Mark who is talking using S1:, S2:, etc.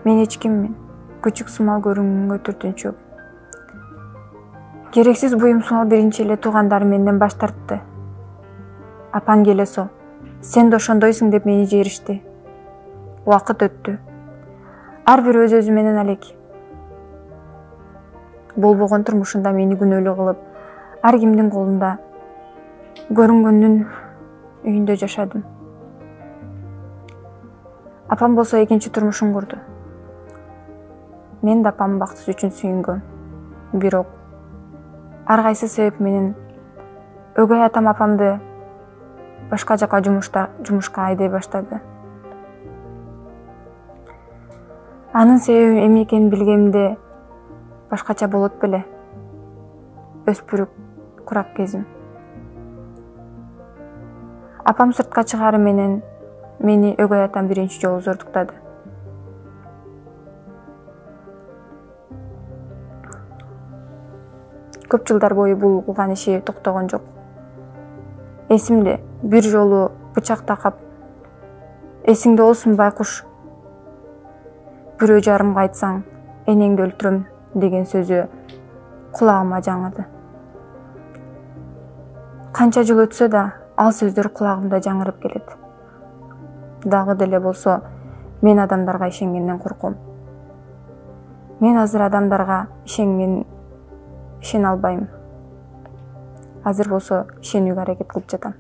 S1: Мен эч киммин. Күчүк сумал көрүнгөнгө түртүнчүк. Керексиз буюм сумал биринчи эле туугандарым менден баш тартты. Апаң келесо, сен да ошондойсуң деп мени жиберишти. Убакыт өттү. Ар бир өз менен алек. Болбогон турмушунда мени күнөөлүү кылып, ар кимдин колунда көрүнгөндүн үйүндө жашадым. Апам болсо экинчи турмушун курду. Мен да апамдын бактысы үчүн сүйүнгөм. Бирок ар кайсы себеп менен өгөй атам апамды башка жака жумушка айдай баштады. Анын себеби эмне экенин билгемде башкача болот беле. Өспүрүк курак кезим. Апам сыртка чыгары менен мени өгөй атам биринчи жолу зордуктады. Көп жылдар бою бул кылган иши токтогон жок. Эсимде, бир жолу бычак такап, эсиңде болсун байкуш, бирөө жарымга айтсаң, энеңди өлтүрөм деген сөзү кулагыма жаңырды. Канча жыл өтсө да, ал сөздөр кулагымда жаңырып келет. Дагы деле болсо, мен адамдарга ишенгенден корком. Мен азыр адамдарга ишене албайм. Азыр болсо ишенүүгө аракет кылып жатам.